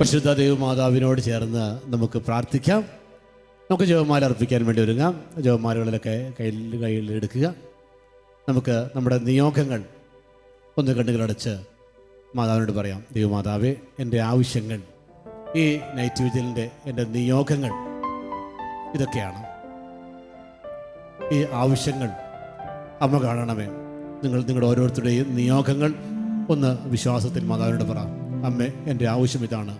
പരിശുദ്ധ ദൈവമാതാവിനോട് ചേർന്ന് നമുക്ക് പ്രാർത്ഥിക്കാം. നമുക്ക് ജപമാല അർപ്പിക്കാൻ വേണ്ടി ഒരുങ്ങാം. ജപമാലകളിലൊക്കെ കയ്യിൽ എടുക്കുക. നമുക്ക് നമ്മുടെ നിയോഗങ്ങൾ ഒന്ന് കണ്ണുകളടച്ച് മാതാവിനോട് പറയാം. ദൈവമാതാവേ, എൻ്റെ ആവശ്യങ്ങൾ, ഈ നൈറ്റ് വിജിലിൻ്റെ എൻ്റെ നിയോഗങ്ങൾ ഇതൊക്കെയാണ്. ഈ ആവശ്യങ്ങൾ അമ്മ കാണണമേ. നിങ്ങളുടെ ഓരോരുത്തരുടെയും നിയോഗങ്ങൾ ഒന്ന് വിശ്വാസത്തിൽ മാതാവിനോട് പറ. അമ്മേ, എൻ്റെ ആവശ്യം ഇതാണ്.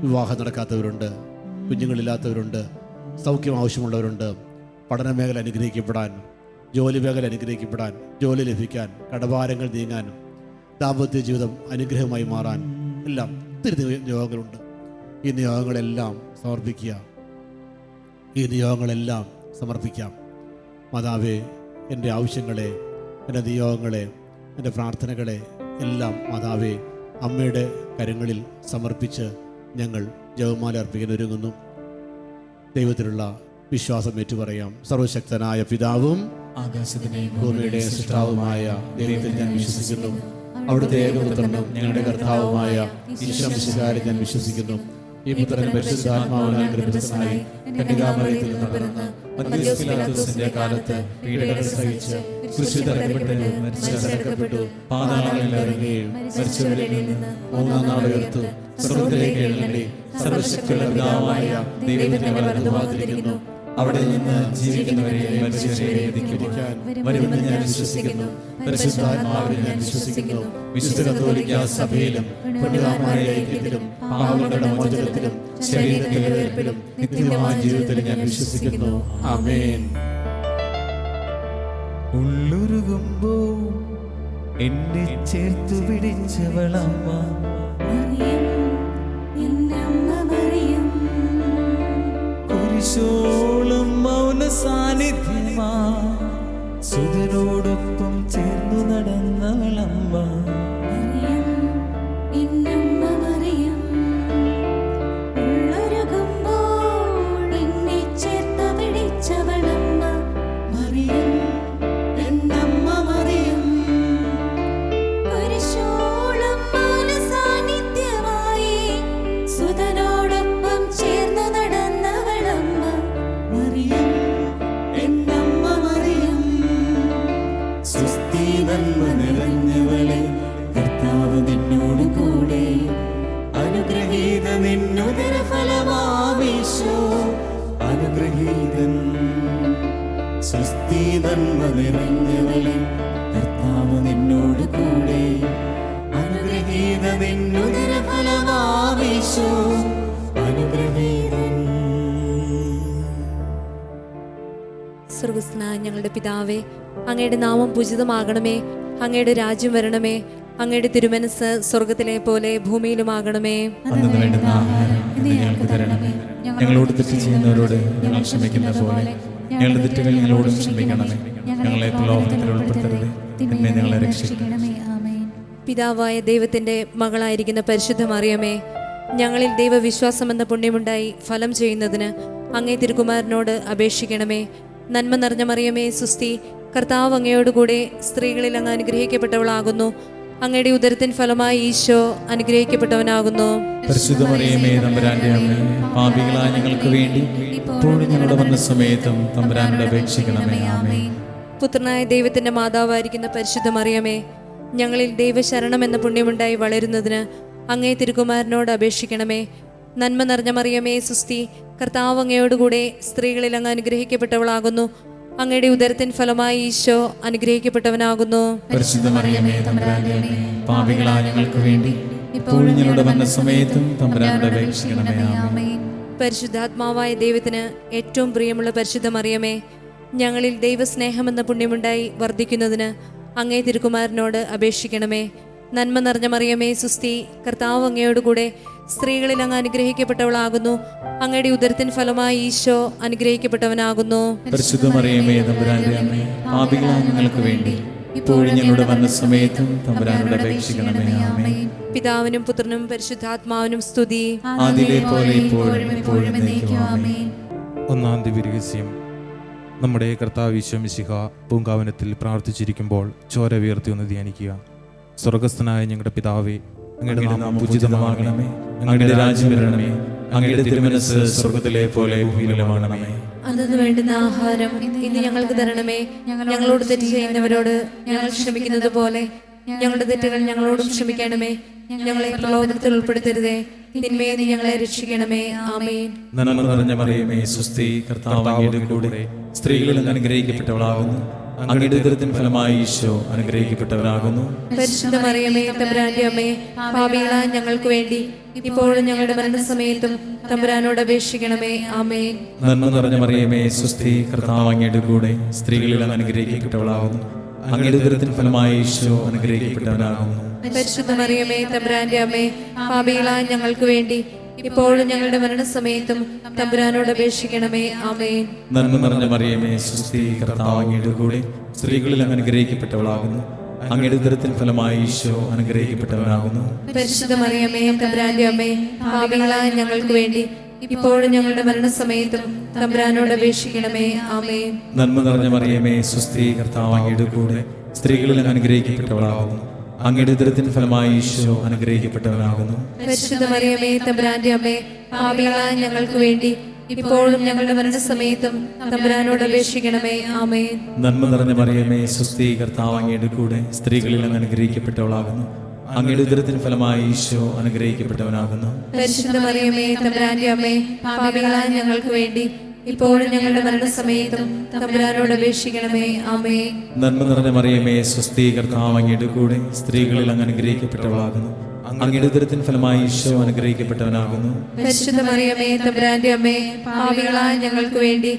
വിവാഹം നടക്കാത്തവരുണ്ട്, കുഞ്ഞുങ്ങളില്ലാത്തവരുണ്ട്, സൗഖ്യം ആവശ്യമുള്ളവരുണ്ട്, പഠന മേഖല അനുഗ്രഹിക്കപ്പെടാൻ, ജോലി മേഖല അനുഗ്രഹിക്കപ്പെടാൻ, ജോലി ലഭിക്കാൻ, കടഭാരങ്ങൾ നീങ്ങാനും, ദാമ്പത്യ ജീവിതം അനുഗ്രഹമായി മാറാൻ എല്ലാം ഒത്തിരി നിയോഗങ്ങളുണ്ട്. ഈ നിയോഗങ്ങളെല്ലാം സമർപ്പിക്കാം. മാതാവേ, എൻ്റെ ആവശ്യങ്ങളെ, എൻ്റെ നിയോഗങ്ങളെ, എൻ്റെ പ്രാർത്ഥനകളെ എല്ലാം മാതാവേ അമ്മയുടെ കരങ്ങളിൽ സമർപ്പിച്ച് ഞങ്ങൾ ജപമാല അർപ്പിക്കാൻ ഒരുങ്ങുന്നു. ദൈവത്തിലുള്ള വിശ്വാസം ഏറ്റുപറയാം. സർവശക്തനായ പിതാവും ആകാശത്തിന്റെയും ഭൂമിയുടെ സൃഷ്ടാവുമായ ദൈവത്തിൽ ഞാൻ വിശ്വസിക്കുന്നു. അവിടുത്തെ ഏകപുത്രനും ഞങ്ങളുടെ കർത്താവുമായ ഈശോ മിശിഹായിൽ ഞാൻ വിശ്വസിക്കുന്നു. ഈ പുത്രൻ പരിശുദ്ധാത്മാവിനാൽ ഗർഭസ്ഥനായി കന്യകാമറിയത്തിൽ നിന്ന് പിറന്ന് പന്തിയോസ് പീലാത്തോസിന്റെ കാലത്ത് പീഡകൾ സഹിച്ച് ക്രൂശിൽ തറയ്ക്കപ്പെട്ട് മരിച്ചടക്കപ്പെട്ടു, പാതാളങ്ങളിൽ ഇറങ്ങുകയും മരിച്ചവരിൽ നിന്ന് മൂന്നാം നാൾ ഉയർത്തു, സ്വർഗ്ഗത്തിലേക്ക് എഴുന്നള്ളി സർവശക്തിയുള്ള പിതാവായ ദൈവത്തിന്റെ വലതുഭാഗത്തിരിക്കുന്നു. അവിടെ നിന്ന് ജീവിക്കുന്നവരെയും മരിച്ചവരെയും വിധിക്കാൻ വരുമെന്ന് ഞാൻ വിശ്വസിക്കുന്നു. പരിശുദ്ധാത്മാവിൽ ഞാൻ വിശ്വസിക്കുന്നു. വിശുദ്ധ കത്തോലിക്ക സഭയിലും പുണ്യവാന്മാരുടെ ഐക്യത്തിലും പാപങ്ങളുടെ മോചനത്തിലും ശരീരത്തിന്റെ ഉയർപ്പിലും നിത്യമായ ജീവിതത്തിലും ഞാൻ വിശ്വസിക്കുന്നു. ആമേൻ. ഉള്ളുരുകുമ്പോ എന്നെ ചേർത്തു പിടിച്ചവളമ്മ, കുരിശോളം മൗന സാന്നിധ്യമാ, സുതനോടൊപ്പം ചേർന്നു നടന്നവളമ്മ, അനുഗ്രഹീതൻ സ്വസ്തി നന്മ നിറഞ്ഞവളെ, കർത്താവ് നിന്നോട് കൂടെ, അനുഗ്രഹീത നിന്നുദര ഫലമാമീശോ, അനുഗ്രഹീതൻ. സ്വർഗ്ഗസ്ഥനായ ഞങ്ങളുടെ പിതാവേ, അങ്ങയുടെ നാമം പൂജിതമാകണമേ. അങ്ങയുടെ രാജ്യം വരണമേ. അങ്ങയുടെ തിരുമനസ് സ്വർഗത്തിലെ പോലെ ഭൂമിയിലുമാകണമേ. അന്നു വേണ്ടുന്ന ആഹാരം ഇന്ന് ഞങ്ങൾക്ക് തരണമേ. ഞങ്ങളോട് തെറ്റ് ചെയ്യുന്നവരോട് ഞങ്ങൾ ക്ഷമിക്കുന്ന പോലെ ഞങ്ങളുടെ തെറ്റുകൾ ഞങ്ങളോടും ക്ഷമിക്കണമേ. ഞങ്ങളെ പ്രലോഭനത്തിൽ ഉൾപ്പെടുത്തരുത്, തിന്മയിൽ ഞങ്ങളെ രക്ഷിക്കണമേ. പിതാവായ ദൈവത്തിന്റെ മകളായിരിക്കുന്ന പരിശുദ്ധ മറിയമേ, ഞങ്ങളിൽ ദൈവവിശ്വാസം എന്ന പുണ്യമുണ്ടായി ഫലം ചെയ്യുന്നതിന് അങ്ങേ തിരുകുമാരനോട് അപേക്ഷിക്കണമേ. നന്മ നിറഞ്ഞ മറിയമേ, സുസ്തി, കർത്താവ് അങ്ങയോടുകൂടെ സ്ത്രീകളിൽ അങ്ങ് അനുഗ്രഹിക്കപ്പെട്ടവളാകുന്നു. അങ്ങയുടെ ഉദരത്തിൻ ഫലമായി ഈശോ അനുഗ്രഹിക്കപ്പെട്ടവനാകുന്നു. പരിശുദ്ധ മറിയമേ, തമ്പുരാന്റെ അമ്മേ, പാപികളായ ഞങ്ങൾക്ക് വേണ്ടി ഇപ്പോഴും ഞങ്ങളുടെ മരണസമയത്തും തമ്പുരാനോട് അപേക്ഷിക്കണമേ. ആമേൻ. പുത്രനായ ദൈവത്തിന്റെ മാതാവായിരിക്കുന്ന പരിശുദ്ധ മറിയമേ, ഞങ്ങളിൽ ദൈവശരണം എന്ന പുണ്യമുണ്ടായി വളരുന്നതിന് അങ്ങേ തിരുകുമാരനോട് അപേക്ഷിക്കണമേ. നന്മ നിറഞ്ഞ മറിയമേ, സുസ്തി, കർത്താവ് അങ്ങയോടുകൂടെ സ്ത്രീകളിൽ അങ്ങ് അനുഗ്രഹിക്കപ്പെട്ടവളാകുന്നു. അങ്ങയുടെ ഉദരത്തിൻ ഫലമായി ഈശോ അനുഗ്രഹിക്കപ്പെട്ടവനാകുന്നു. പരിശുദ്ധ മറിയമേ, തമ്പുരാന്റെ അമ്മേ, പാപികളായ ഞങ്ങൾക്ക് വേണ്ടി ഇപ്പോഴും ഞങ്ങളുടെ മരണസമയത്തും തമ്പുരാനോട് അപേക്ഷിക്കണമേ. ആമേൻ. പരിശുദ്ധാത്മാവായ ദൈവത്തിന് ഏറ്റവും പ്രിയമുള്ള പരിശുദ്ധ മറിയമേ, ഞങ്ങളിൽ ദൈവസ്നേഹമെന്ന പുണ്യമുണ്ടായി വർദ്ധിക്കുന്നതിന് അങ്ങേ തിരുകുമാരനോട് അപേക്ഷിക്കണമേ. നന്മ നിറഞ്ഞ മറിയമേ, സുസ്തി, കർത്താവ് അങ്ങയോടുകൂടെ സ്ത്രീകളിൽ അങ്ങ് അനുഗ്രഹിക്കപ്പെട്ടവളാകുന്നു. അങ്ങയുടെ ഉദരത്തിൻ ഫലമായി ഈശോ അനുഗ്രഹിക്കപ്പെട്ടവനാകുന്നു. പരിശുദ്ധ മറിയമേ, തമ്പുരാന്റെ അമ്മേ, പാപികളായ ഞങ്ങൾക്ക് വേണ്ടി ഇപ്പോഴും ഞങ്ങളുടെ മരണസമയത്തും തമ്പുരാനോട് അപേക്ഷിക്കണമേ. ആമേൻ. പിതാവിനും പുത്രനും പരിശുദ്ധാത്മാവിനും സ്തുതി, ആദിയിലെ പോലെ ഇപ്പോഴും എപ്പോഴും എന്നേക്കും. ആമേൻ. ഒന്നാം ദിവ്യരഹസ്യം. നമ്മുടെ കർത്താവ് ഈശോ മിശിഹ പൂങ്കാവനത്തിൽ പ്രാർത്ഥിച്ചിരിക്കുമ്പോൾ ചോര വീർത്തി ഒന്ന് ധ്യാനിക്കുക. സ്വർഗസ്ഥനായ ഞങ്ങളുടെ പിതാവേ, അങ്ങയുടെ നാമം പൂജിതമാകണമേ. അങ്ങയുടെ രാജ്യം വരണമേ. അങ്ങയുടെ തിരുമനസ്സ് സ്വർഗ്ഗത്തിലെ പോലെ ഭൂമിയിലുമാകണമേ. അന്നു വേണ്ടുന്ന ആഹാരം ഇന്ന് ഞങ്ങൾക്ക് തരണമേ. ഞങ്ങളോട് തെറ്റ് ചെയ്യുന്നവരോട് ഞങ്ങൾ ക്ഷമിക്കുന്നത് പോലെ ഞങ്ങളുടെ തെറ്റുകൾ ഞങ്ങളോടും ക്ഷമിക്കണമേ. ഞങ്ങളെ പ്രലോഭനത്തിൽ ഉൾപ്പെടുത്തരുതേ, തിന്മയെ നീ ഞങ്ങളെ രക്ഷിക്കണമേ. ആമേൻ. നന്മ നിറഞ്ഞ മറിയമേ, സ്വസ്തി, കർത്താവ് അങ്ങയുടെ കൂടെ സ്ത്രീകളിൽ അങ്ങ് അനുഗ്രഹിക്കപ്പെട്ടവളാകുന്നു. അങ്ങയുടെ ഉദരത്തിൻ ഫലമായി ഈശോ അനുഗ്രഹിക്കപ്പെട്ടവനാകുന്നു. പരിശുദ്ധ മറിയമേ, തമ്പുരാന്റെ അമ്മേ, പാപികളായ ഞങ്ങൾക്ക് വേണ്ടി ഇപ്പോഴും ഞങ്ങളുടെ മരണസമയത്തും തമ്പുരാനോട് അപേക്ഷിക്കണമേ. ആമേൻ. നന്മ നിറഞ്ഞ മറിയമേ, സ്വസ്തി, കർത്താവ് അങ്ങയുടെ കൂടെ സ്ത്രീകളിൽ അങ്ങ് അനുഗ്രഹിക്കപ്പെട്ടവളാകുന്നു. അങ്ങയുടെ ഉദരത്തിൻ ഫലമായി ഈശോ അനുഗ്രഹിക്കപ്പെട്ടവനാകുന്നു. പരിശുദ്ധ മറിയമേ, തമ്പുരാന്റെ അമ്മേ, പാപികളായ ഞങ്ങൾക്ക് വേണ്ടി ഇപ്പോഴും ഞങ്ങളുടെ മരണസമയത്തും തമ്പുരാനോട് അപേക്ഷിക്കണമേ. ആമേൻ. നന്മ നിറഞ്ഞ മറിയമേ, സ്വസ്തി, കർത്താവ് അങ്ങയുടെ കൂടെ സ്ത്രീകളിൽ അങ്ങ് അനുഗ്രഹിക്കപ്പെട്ടവളാകുന്നു. അങ്ങയുടെ ഉദരത്തിൻ ഫലമായി ഈശോ അനുഗ്രഹിക്കപ്പെട്ടവനാകുന്നു. പരിശുദ്ധ മറിയമേ, തമ്പുരാന്റെ അമ്മേ, പാപികളായ ഞങ്ങൾക്ക് വേണ്ടി ഇപ്പോഴും ഞങ്ങളുടെ മരണസമയത്തും തമ്പുരാനോട് അപേക്ഷിക്കണമേ. ആമേൻ. നന്മ നിറഞ്ഞ മറിയമേ, സ്വസ്തി, കർത്താവ് അങ്ങയുടെ കൂടെ സ്ത്രീകളിൽ അങ്ങ് അനുഗ്രഹിക്കപ്പെട്ടവളാകുന്നു. അങ്ങയുടെ ഉദരത്തിൻ ഫലമായി ഈശോ അനുഗ്രഹിക്കപ്പെട്ടവനാകുന്നു. പരിശുദ്ധ മറിയമേ, തമ്പുരാന്റെ അമ്മേ, പാപികളായ ഞങ്ങൾക്ക് വേണ്ടി ഇപ്പോഴും ഞങ്ങളുടെ മരണസമയത്തും തമ്പുരാനോട് അപേക്ഷിക്കണമേ. ആമേൻ. നന്മ നിറഞ്ഞ മറിയമേ, സ്വസ്തി, കർത്താവ് അങ്ങയുടെ കൂടെ സ്ത്രീകളിൽ അങ്ങ് അനുഗ്രഹിക്കപ്പെട്ടവളാകുന്നു. അങ്ങയുടെ ഉദരത്തിൻ ഫലമായി ഈശോ അനുഗ്രഹിക്കപ്പെട്ടവനാകുന്നു. പരിശുദ്ധ മറിയമേ, തമ്പുരാന്റെ അമ്മേ, പാപികളായ ഞങ്ങൾക്ക് വേണ്ടി ഇപ്പോഴും ഞങ്ങളുടെ മരണസമയത്തും തമ്പുരാനോട് അപേക്ഷിക്കണമേ. ആമേൻ. നന്മ നിറഞ്ഞ മറിയമേ, സ്വസ്തി, കർത്താവ് അങ്ങയുടെ കൂടെ സ്ത്രീകളിൽ അങ്ങ് അനുഗ്രഹിക്കപ്പെട്ടവളാകുന്നു. അങ്ങയുടെ ഉദരത്തിൻ ഫലമായി ഈശോ അനുഗ്രഹിക്കപ്പെട്ടവനാകുന്നു. പരിശുദ്ധ മറിയമേ, തമ്പുരാന്റെ അമ്മേ, പാപികളായ ഞങ്ങൾക്ക് വേണ്ടി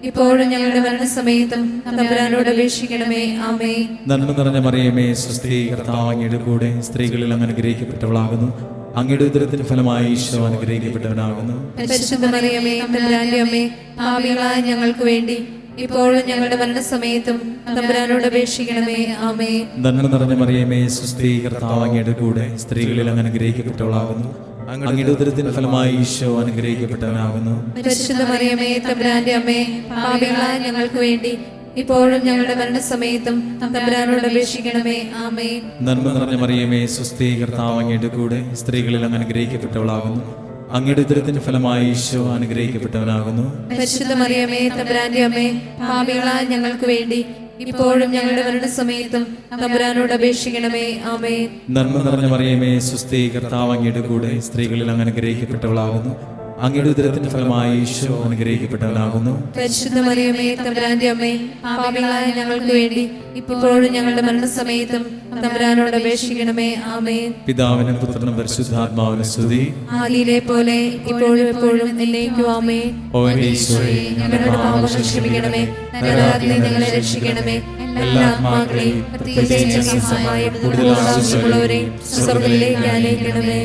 ഇപ്പോഴും ഞങ്ങളുടെ മരണസമയത്തും തമ്പുരാനോട് അപേക്ഷിക്കണമേ. ആമേൻ. നന്മ നിറഞ്ഞ മറിയമേ, സ്വസ്തി, കർത്താവ് അങ്ങയുടെ കൂടെ സ്ത്രീകളിൽ അങ്ങ് അനുഗ്രഹിക്കപ്പെട്ടവളാകുന്നു. അങ്ങയുടെ ഉദരത്തിൻ ഫലമായി ഈശോ അനുഗ്രഹിക്കപ്പെട്ടവനാകുന്നു. പരിശുദ്ധ മറിയമേ, തമ്പുരാന്റെ അമ്മേ, പാപികളായ ഞങ്ങൾക്ക് വേണ്ടി ഇപ്പോഴും ഞങ്ങളുടെ മരണസമയത്തും തമ്പുരാനോട് അപേക്ഷിക്കണമേ. ആമേൻ. നന്മ നിറഞ്ഞ മറിയമേ, സ്വസ്തി, കർത്താവ് അങ്ങയുടെ കൂടെ സ്ത്രീകളിൽ അങ്ങ് അനുഗ്രഹിക്കപ്പെട്ടവളാകുന്നു. അങ്ങയുടെ ഉദരത്തിൻ ഫലമായി ഈശോ അനുഗ്രഹിക്കപ്പെട്ടവനാകുന്നു. പരിശുദ്ധ മറിയമേ, തമ്പുരാന്റെ അമ്മേ, പാപികളായ ഞങ്ങൾക്ക് വേണ്ടി ഇപ്പോഴും ഞങ്ങളുടെ മരണസമയത്തും തമ്പുരാനോട് അപേക്ഷിക്കണമേ. ആമേൻ. നന്മ നിറഞ്ഞ മറിയമേ, സ്വസ്തി, കർത്താവ് അങ്ങയുടെ കൂടെ സ്ത്രീകളിൽ അങ്ങ് അനുഗ്രഹിക്കപ്പെട്ടവളാകുന്നു. അങ്ങയുടെ ഉദരത്തിൻ ഫലമായി ഈശോ അനുഗ്രഹിക്കപ്പെട്ടവനാകുന്നു. പരിശുദ്ധ മറിയമേ, തമ്പുരാന്റെ അമ്മേ, പാപികളായ ഞങ്ങൾക്ക് വേണ്ടി ഇപ്പോഴും ഞങ്ങളുടെ മരണസമയത്തും തമ്പുരാനോട് അപേക്ഷിക്കണമേ. ആമേൻ. നന്മ നിറഞ്ഞ മറിയമേ, സ്വസ്തി, കർത്താവ് അങ്ങയുടെ കൂടെ സ്ത്രീകളിൽ അങ്ങ് അനുഗ്രഹിക്കപ്പെട്ടവളാകുന്നു. അങ്ങയുടെ ഉദരത്തിൻ ഫലമായി ഈശോ അനുഗ്രഹിക്കപ്പെട്ടവനാകുന്നു. പരിശുദ്ധ മറിയമേ, തമ്പുരാന്റെ അമ്മേ, പാപികളായ ഞങ്ങൾക്ക് വേണ്ടി ഇപ്പോഴും ഞങ്ങളുടെ മരണസമയത്തും തമ്പുരാനോട് അപേക്ഷിക്കണമേ. ആമേൻ. പിതാവിനും പുത്രനും പരിശുദ്ധാത്മാവിനും സ്തുതി. ആദിയിലെ പോലെ ഇപ്പോഴും എപ്പോഴും എന്നേക്കും. ആമേൻ. ഓ എന്റെ ഈശോയെ, ഞങ്ങളുടെ പാപങ്ങൾ ക്ഷമിക്കണമേ, നരകത്തിൽ നിന്ന് ഞങ്ങളെ രക്ഷിക്കണമേ. എല്ലാ ആത്മാക്കളെയും പ്രത്യേകിച്ച് സഹായം കൂടുതൽ ആവശ്യമുള്ളവരെയും സ്വർഗ്ഗത്തിലേക്ക് അനയിക്കണമേ.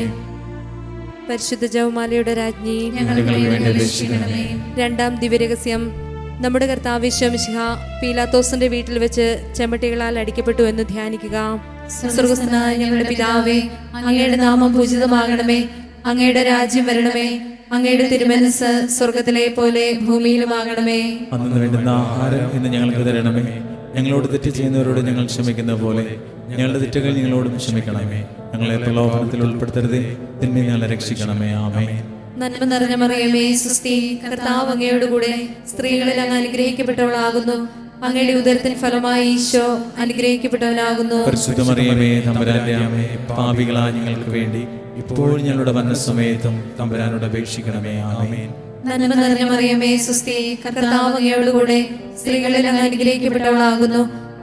പരിശുദ്ധ ജപമാലയുടെ രാജ്ഞി, ഞങ്ങൾക്ക് വേണ്ടി അപേക്ഷിക്കണമേ. രണ്ടാം ദിവ്യരഹസ്യം. നമ്മുടെ കർത്താവ് ഈശോ മിശിഹ പീലാത്തോസിന്റെ വീട്ടിൽ വെച്ച് ചെമ്മട്ടികളാൽ അടിക്കപ്പെട്ടു എന്ന് ധ്യാനിക്കുക. സ്വർഗ്ഗസ്ഥനായ ഞങ്ങളുടെ പിതാവേ, അങ്ങയുടെ നാമം പൂജിതമാകണമേ. അങ്ങയുടെ രാജ്യം വരണമേ. അങ്ങയുടെ തിരുമനസ്സ് സ്വർഗ്ഗത്തിലെ പോലെ ഭൂമിയിലുമാകണമേ. അന്നു വേണ്ടുന്ന ആഹാരം ഇന്ന് ഞങ്ങൾക്ക് തരണമേ. ഞങ്ങളോട് തെറ്റ് ചെയ്യുന്നവരോട് ഞങ്ങൾ ക്ഷമിക്കുന്ന പോലെ ഞങ്ങളുടെ തെറ്റുകൾ ഞങ്ങളോടും ക്ഷമിക്കണമേ. ഞങ്ങളെ പ്രലോഭനത്തിൽ ഉൾപ്പെടുത്തരുതേ, തിന്മയിൽ ഞങ്ങളെ രക്ഷിക്കണമേ. ആമേൻ. നന്മ നിറഞ്ഞ മറിയമേ, സ്വസ്തി, കർത്താവ് അങ്ങയോട് കൂടെ സ്ത്രീകളിൽ അങ്ങ് അനുഗ്രഹിക്കപ്പെട്ടവളാകുന്നു. അങ്ങയുടെ ഉദരത്തിൻ ഫലമായി ഈശോ അനുഗ്രഹിക്കപ്പെട്ടവനാകുന്നു. പരിശുദ്ധ മറിയമേ, തമ്പുരാന്റെ അമ്മേ, പാപികളായ ഞങ്ങൾക്ക് വേണ്ടി ഇപ്പോഴും ഞങ്ങളുടെ മരണസമയത്തും തമ്പുരാനോട് അപേക്ഷിക്കണമേ. ആമേൻ. നന്മ നിറഞ്ഞ മറിയമേ, സ്വസ്തി, കർത്താവ് അങ്ങയോട് കൂടെ സ്ത്രീകളിൽ അങ്ങ് അനുഗ്രഹിക്കപ്പെട്ടവളാകുന്നു.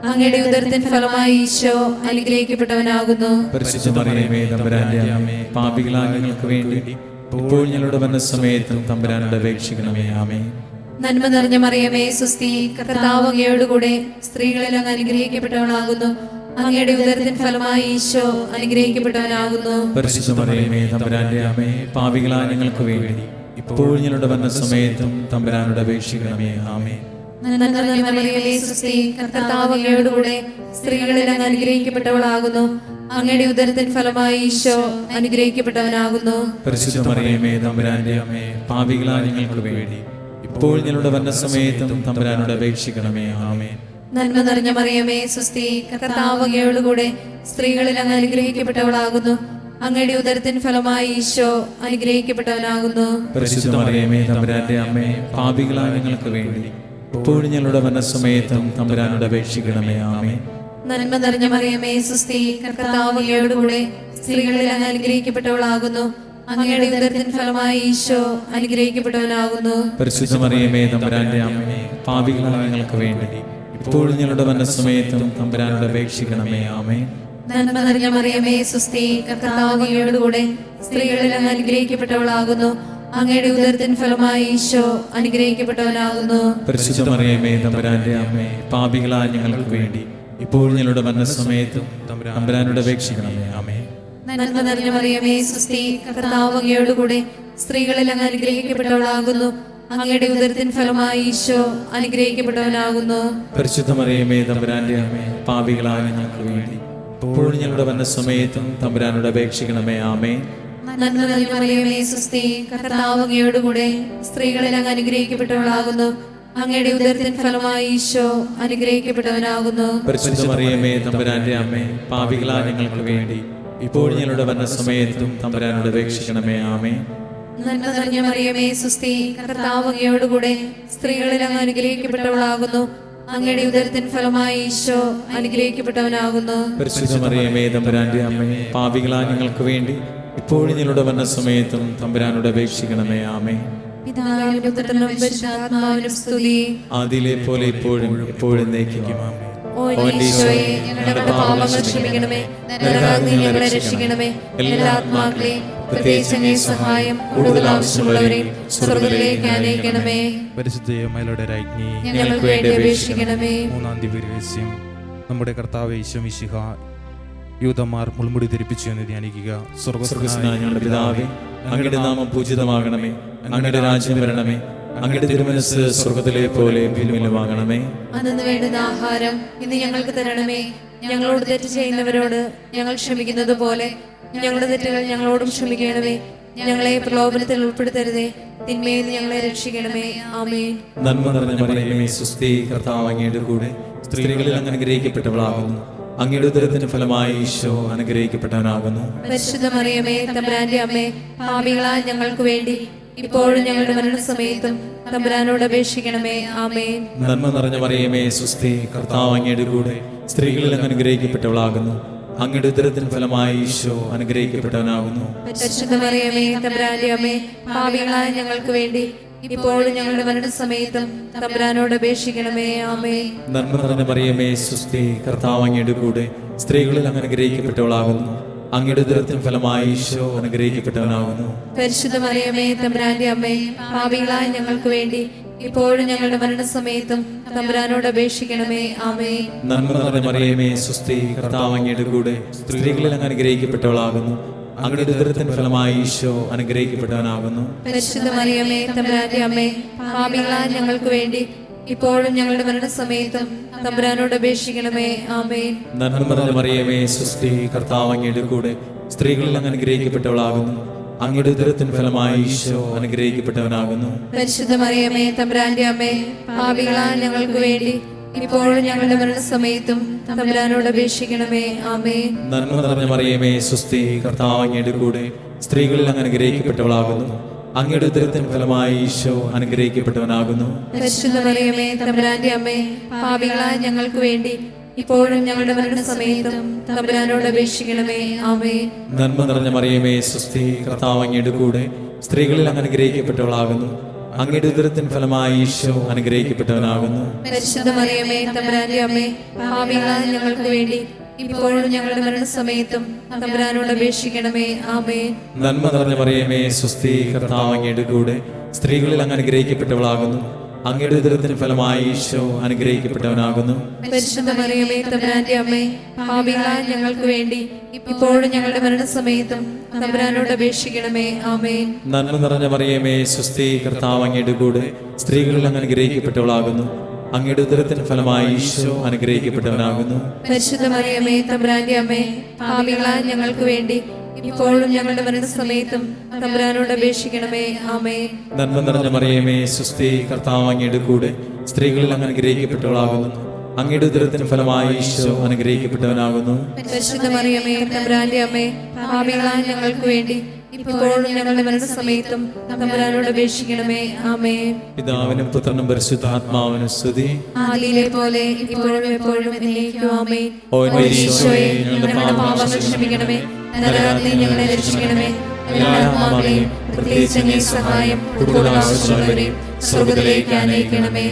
അങ്ങയുടെ ഉദരത്തിൻ ഫലമായി ഈശോ അനുഗ്രഹിക്കപ്പെട്ടവനാകുന്നു. പരിശുദ്ധ മറിയമേ, തമ്പുരാന്റെ അമ്മേ, പാപികളായ ഞങ്ങൾക്ക് വേണ്ടി ഇപ്പോഴും ഞങ്ങളുടെ മരണസമയത്തും തമ്പുരാനോട് അപേക്ഷിക്കണമേ. ആമേൻ. നന്മ നിറഞ്ഞ മറിയമേ, സ്വസ്തി, കർത്താവ് അങ്ങയോട് കൂടെ സ്ത്രീകളിൽ അങ്ങ് അനുഗ്രഹിക്കപ്പെട്ടവളാകുന്നു. അങ്ങയുടെ ഉദരത്തിൻ ഫലമായി ഈശോ അനുഗ്രഹിക്കപ്പെട്ടവനാകുന്നു. പരിശുദ്ധ മറിയമേ, തമ്പുരാന്റെ അമ്മേ, പാപികളായ ഞങ്ങൾക്ക് വേണ്ടി ഇപ്പോഴും ഞങ്ങളുടെ മരണസമയത്തും തമ്പുരാനോട് അപേക്ഷിക്കണമേ. ആമേൻ. നന്മ നിറഞ്ഞ മറിയമേ, സ്വസ്തി, കർത്താവ് അങ്ങയോട് കൂടെ സ്ത്രീകളിൽ അങ്ങ് അനുഗ്രഹിക്കപ്പെട്ടവളാകുന്നു. അങ്ങയുടെ ഉദരത്തിൻ ഫലമായി ഈശോ അനുഗ്രഹിക്കപ്പെട്ടവനാകുന്നു. പരിശുദ്ധ മറിയമേ, തമ്പുരാന്റെ അമ്മേ, പാപികളായ ഞങ്ങൾക്ക് വേണ്ടി ഇപ്പോഴും ഞങ്ങളുടെ മരണസമയത്തും തമ്പുരാനോട് അപേക്ഷിക്കണമേ. ആമേൻ. നന്മ നിറഞ്ഞ മറിയമേ, സ്വസ്തി, കർത്താവ് അങ്ങയോട് കൂടെ സ്ത്രീകളിൽ അങ്ങ് അനുഗ്രഹിക്കപ്പെട്ടവളാകുന്നു. അങ്ങയുടെ ഉദരത്തിൻ ഫലമായി ഈശോ അനുഗ്രഹിക്കപ്പെട്ടവനാകുന്നു. പരിശുദ്ധ മറിയമേ തമ്പുരാന്റെ അമ്മേ, പാപികളായ ഞങ്ങൾക്ക് വേണ്ടി ഇപ്പോഴും ഞങ്ങളുടെ മരണസമയത്തും തമ്പുരാനോട് അപേക്ഷിക്കണമേ. ആമേൻ. നന്മ നിറഞ്ഞ മറിയമേ സുസ്തി, കർത്താവ് അങ്ങയോടുകൂടെ സ്ത്രീകളിൽ അങ്ങ് അനുഗ്രഹിക്കപ്പെട്ടവളാകുന്നു. അങ്ങയുടെ ഉദരത്തിൻ ഫലമായി ഈശോ അനുഗ്രഹിക്കപ്പെട്ടവനാകുന്നു. പരിശുദ്ധ മറിയമേ തമ്പുരാന്റെ അമ്മേ, പാപികളായ ഞങ്ങൾക്ക് വേണ്ടി ഇപ്പോഴും ഞങ്ങളുടെ മരണസമയത്തും തമ്പുരാനോട് അപേക്ഷിക്കണമേ. ആമേൻ. നന്മ നിറഞ്ഞ മറിയമേ സുസ്തി, കർത്താവ് അങ്ങയോടുകൂടെ സ്ത്രീകളിൽ അങ്ങ് അനുഗ്രഹിക്കപ്പെട്ടവളാകുന്നു. അങ്ങയുടെ ഉദരത്തിൻ ഫലമായി ഈശോ അനുഗ്രഹിക്കപ്പെട്ടവനാകുന്നു. പരിശുദ്ധ മറിയമേ തമ്പുരാന്റെ അമ്മേ, പാപികളായ ഞങ്ങൾക്ക് വേണ്ടി ഇപ്പോഴും ഞങ്ങളുടെ മരണസമയത്തും തമ്പുരാനോട് അപേക്ഷിക്കണമേ. ആമേൻ. നന്മ നിറഞ്ഞ മറിയമേ സുസ്തി, കർത്താവ് അങ്ങയോടുകൂടെ സ്ത്രീകളിൽ അങ്ങ് അനുഗ്രഹിക്കപ്പെട്ടവളാകുന്നു. അങ്ങയുടെ ഉദരത്തിൻ ഫലമായി ഈശോ അനുഗ്രഹിക്കപ്പെട്ടവനാകുന്നു. പരിശുദ്ധ മറിയമേ തമ്പുരാന്റെ അമ്മേ, പാപികളായ ഞങ്ങൾക്ക് വേണ്ടി ഇപ്പോഴും ഞങ്ങളുടെ മരണസമയത്തും തമ്പുരാനോട് അപേക്ഷിക്കണമേ. ആമേൻ. നന്മ നിറഞ്ഞ മറിയമേ സുസ്തി, കർത്താവ് അങ്ങയോടുകൂടെ സ്ത്രീകളിൽ അങ്ങ് അനുഗ്രഹിക്കപ്പെട്ടവളാകുന്നു. അങ്ങയുടെ ഉദരത്തിൻ ഫലമായി ഈശോ അനുഗ്രഹിക്കപ്പെട്ടവനാകുന്നു. പരിശുദ്ധ മറിയമേ തമ്പുരാന്റെ അമ്മേ, പാപികളായ ഞങ്ങൾക്ക് വേണ്ടി ഇപ്പോഴും ഞങ്ങളുടെ മരണസമയത്തും തമ്പുരാനോട് അപേക്ഷിക്കണമേ. ആമേൻ. നന്മ നിറഞ്ഞ മറിയമേ സുസ്തി, കർത്താവ് അങ്ങയോടുകൂടെ സ്ത്രീകളിൽ അങ്ങ് അനുഗ്രഹിക്കപ്പെട്ടവളാകുന്നു. അങ്ങയുടെ ഉദരത്തിൻ ഫലമായി ഈശോ അനുഗ്രഹിക്കപ്പെട്ടവനാകുന്നു. പരിശുദ്ധ മറിയമേ തമ്പുരാന്റെ അമ്മേ, പാപികളായ ഞങ്ങൾക്ക് വേണ്ടി ഇപ്പോഴും ഞങ്ങളുടെ മരണസമയത്തും തമ്പുരാനോട് അപേക്ഷിക്കണമേ. ആമേൻ. പിതാവിനും പുത്രനും പരിശുദ്ധാത്മാവിനും സ്തുതി. ആദിയിലെ പോലെ ഇപ്പോഴും എപ്പോഴും എന്നേക്കും. ഓ ഈശോയെ, ഞങ്ങളുടെ പാപങ്ങൾ ക്ഷമിക്കണമേ. നരകാഗ്നിയിൽ ഞങ്ങളെ രക്ഷിക്കണമേ. എല്ലാ ആത്മാക്കളെയും പ്രത്യേകിച്ച് അങ്ങേ സഹായം കൂടുതൽ ആവശ്യമുള്ളവരെയും സ്വർഗ്ഗത്തിലേക്ക് ആനയിക്കണമേ. പരിശുദ്ധയുടെ രാജ്ഞി, ഞങ്ങൾക്ക് വേണ്ടി അപേക്ഷിക്കണമേ. മൂന്നാം ദിവ്യരഹസ്യം. നമ്മുടെ കർത്താവ് ഈശോ മിശിഹ യൂദന്മാർ മുൾമുടി ധരിപ്പിച്ചു എന്ന് ധ്യാനിക്കുക. സ്വർഗ്ഗസ്ഥനായ ഞങ്ങളുടെ പിതാവേ, അങ്ങയുടെ നാമം പൂജിതമാകണമേ. അങ്ങയുടെ രാജ്യം വരണമേ. അങ്ങയുടെ തിരുമനസ്സ് സ്വർഗ്ഗത്തിലെ പോലെ ഭൂമിയിലുമാകണമേ. അന്നു വേണ്ടുന്ന ആഹാരം ഇന്ന് ഞങ്ങൾക്ക് തരണമേ. ഞങ്ങളോട് തെറ്റ് ചെയ്യുന്നവരോട് ഞങ്ങൾ ക്ഷമിക്കുന്നത് പോലെ ഞങ്ങളുടെ തെറ്റുകൾ ഞങ്ങളോടും ക്ഷമിക്കണമേ. ഞങ്ങളെ പ്രലോഭനത്തിൽ ഉൾപ്പെടുത്തരുതേ, തിന്മയിൽ ഞങ്ങളെ രക്ഷിക്കണമേ. ആമേൻ. നന്മ നിറഞ്ഞ മറിയമേ സുസ്തി, കർത്താവ് അങ്ങയുടെ കൂടെ സ്ത്രീകളിൽ അങ്ങ് അനുഗ്രഹിക്കപ്പെട്ടവളാകുന്നു. അങ്ങയുടെ ഉദരത്തിന് ഫലമായി ഈശോ അനുഗ്രഹിക്കപ്പെട്ടവനാകുന്നു. പരിശുദ്ധ മറിയമേ തമ്പുരാന്റെ അമ്മേ, പാപികളായ ഞങ്ങൾക്ക് വേണ്ടി ഇപ്പോഴും ഞങ്ങളുടെ മരണസമയത്തും തമ്പുരാനോട് അപേക്ഷിക്കണമേ. ആമേൻ. നന്മ നിറഞ്ഞ മറിയമേ സുസ്തി, കർത്താവ് അങ്ങയുടെ കൂടെ സ്ത്രീകളിൽ അങ്ങ് അനുഗ്രഹിക്കപ്പെട്ടവളാകുന്നു. അങ്ങയുടെ ഉദരത്തിന് ഫലമായി ഈശോ അനുഗ്രഹിക്കപ്പെട്ടവനാകുന്നു. പരിശുദ്ധ മറിയമേ തമ്പുരാന്റെ അമ്മേ, പാപികളായ ഞങ്ങൾക്ക് വേണ്ടി ഇപ്പോഴും ഞങ്ങളുടെ മരണസമയത്തും തമ്പുരാനോട് അപേക്ഷിക്കണമേ. ആമേൻ. നന്മ നിറഞ്ഞ മറിയമേ സുസ്തി, കർത്താവ് അങ്ങയുടെ കൂടെ സ്ത്രീകളിൽ അങ്ങ് അനുഗ്രഹിക്കപ്പെട്ടവളാകുന്നു. അങ്ങയുടെ ഉദരത്തിന് ഫലമായി ഈശോ അനുഗ്രഹിക്കപ്പെട്ടവനാകുന്നു. പരിശുദ്ധ മറിയമേ തമ്പുരാന്റെ അമ്മേ, പാപികളായ ഞങ്ങൾക്ക് വേണ്ടി ഇപ്പോഴും ഞങ്ങളുടെ മരണസമയത്തും തമ്പുരാനോട് അപേക്ഷിക്കണമേ. ആമേൻ. നന്മ നിറഞ്ഞ മറിയമേ സുസ്തി, കർത്താവ് അങ്ങയുടെ കൂടെ സ്ത്രീകളിൽ അങ്ങ് അനുഗ്രഹിക്കപ്പെട്ടവളാകുന്നു. അങ്ങയുടെ ഉദരത്തിന് ഫലമായി ഈശോ അനുഗ്രഹിക്കപ്പെട്ടവനാകുന്നു. പരിശുദ്ധ മറിയമേ തമ്പുരാന്റെ അമ്മേ, പാപികളായ ഞങ്ങൾക്ക് വേണ്ടി ഇപ്പോഴും ഞങ്ങളുടെ മരണസമയത്തും തമ്പുരാനോട് അപേക്ഷിക്കണമേ. ആമേൻ. നന്മ നിറഞ്ഞ മറിയമേ സുസ്തി, കർത്താവ് അങ്ങയുടെ കൂടെ സ്ത്രീകളിൽ അങ്ങ് അനുഗ്രഹിക്കപ്പെട്ടവളാകുന്നു. അങ്ങയുടെ ഉദരത്തിന് ഫലമായി ഈശോ അനുഗ്രഹിക്കപ്പെട്ടവനാകുന്നു. പരിശുദ്ധ മറിയമേ തമ്പുരാന്റെ അമ്മേ, പാപികളായ ഞങ്ങൾക്ക് വേണ്ടി ഇപ്പോഴും ഞങ്ങളുടെ മരണസമയത്തും തമ്പുരാനോട് അപേക്ഷിക്കണമേ. ആമേൻ. നന്മ നിറഞ്ഞ മറിയമേ സുസ്തി, കർത്താവ് അങ്ങയുടെ കൂടെ സ്ത്രീകളിൽ അങ്ങ് അനുഗ്രഹിക്കപ്പെട്ടവളാകുന്നു. അങ്ങയുടെ ഉദരത്തിന് ഫലമായി ഈശോ അനുഗ്രഹിക്കപ്പെട്ടവനാകുന്നു. പരിശുദ്ധ മറിയമേ തമ്പുരാന്റെ അമ്മേ, പാപികളായ ഞങ്ങൾക്ക് വേണ്ടി ഇപ്പോഴും ഞങ്ങളുടെ മരണസമയത്തും തമ്പുരാനോട് അപേക്ഷിക്കണമേ. ആമേൻ. നന്മ നിറഞ്ഞ മറിയമേ സുസ്തി, കർത്താവ് അങ്ങയുടെ കൂടെ സ്ത്രീകളിൽ അങ്ങ് അനുഗ്രഹിക്കപ്പെട്ടവളാകുന്നു. അങ്ങയുടെ ഉദരത്തിന് ഫലമായി ഈശോ അനുഗ്രഹിക്കപ്പെട്ടവനാകുന്നു. പരിശുദ്ധ മറിയമേ തമ്പുരാന്റെ അമ്മേ, പാപികളായ ഞങ്ങൾക്ക് വേണ്ടി ഇപ്പോഴും ഞങ്ങളുടെ മരണസമയത്തും തമ്പുരാനോട് അപേക്ഷിക്കണമേ. ആമേൻ. നന്മ നിറഞ്ഞ മറിയമേ സുസ്തി, കർത്താവ് അങ്ങയുടെ കൂടെ സ്ത്രീകളിൽ അങ്ങ് അനുഗ്രഹിക്കപ്പെട്ടവളാകുന്നു. അങ്ങയുടെ ഉദരത്തിന് ഫലമായി ഈശോ അനുഗ്രഹിക്കപ്പെട്ടവനാകുന്നു. പരിശുദ്ധ മറിയമേ തമ്പുരാന്റെ അമ്മേ, പാപികളായ ഞങ്ങൾക്ക് വേണ്ടി ഇപ്പോഴും ഞങ്ങളുടെ മരണസമയത്തും തമ്പുരാനോട് അപേക്ഷിക്കണമേ. ആമേൻ. നന്മ നിറഞ്ഞ മറിയമേ സുസ്തി, കർത്താവ് അങ്ങയുടെ കൂടെ സ്ത്രീകളിൽ അങ്ങ് അനുഗ്രഹിക്കപ്പെട്ടവളാകുന്നു. അങ്ങയുടെ ഉദരത്തിന് ഫലമായി ഈശോ അനുഗ്രഹിക്കപ്പെട്ടവനാകുന്നു. പരിശുദ്ധ മറിയമേ തമ്പുരാന്റെ അമ്മേ, പാപികളായ ഞങ്ങൾക്ക് വേണ്ടി ഇപ്പോഴും ഞങ്ങളുടെ മരണസമയത്തും തമ്പുരാനോട് അപേക്ഷിക്കണമേ. ആമേൻ. നന്മ നിറഞ്ഞ മറിയമേ സുസ്തി, കർത്താവ് അങ്ങയുടെ കൂടെ സ്ത്രീകളിൽ അങ്ങ് അനുഗ്രഹിക്കപ്പെട്ടവളാകുന്നു. അങ്ങയുടെ ഉദരത്തിൻ ഫലമായി ഈശോ അനുഗ്രഹിക്കപ്പെട്ടവനാകുന്നു. പരിശുദ്ധ മറിയമേ തമ്പുരാന്റെ അമ്മേ, പാപികളായ ഞങ്ങൾക്ക് വേണ്ടി ഇപ്പോഴും ഞങ്ങളുടെ മരണസമയത്തും തമ്പുരാനോട് അപേക്ഷിക്കണമേ. ആമേൻ. പിതാവിനും പുത്രനും പരിശുദ്ധാത്മാവിനും സ്തുതി. ആദിയിലെ പോലെ ഇപ്പോഴും എപ്പോഴും എന്നേക്കും ആമേൻ. ഓ ഓ ഈശോയെ, ഞങ്ങളുടെ പാപങ്ങൾ ക്ഷമിക്കണമേ, നരകാഗ്നിയിൽ ഞങ്ങളെ രക്ഷിക്കണമേ. എല്ലാ ആത്മാക്കളെയും പ്രത്യേകിച്ച് അങ്ങേ സഹായം കൂടുതൽ ആവശ്യമുള്ളവരെയും സ്വർഗ്ഗത്തിലേക്ക് അനയിക്കണമേ.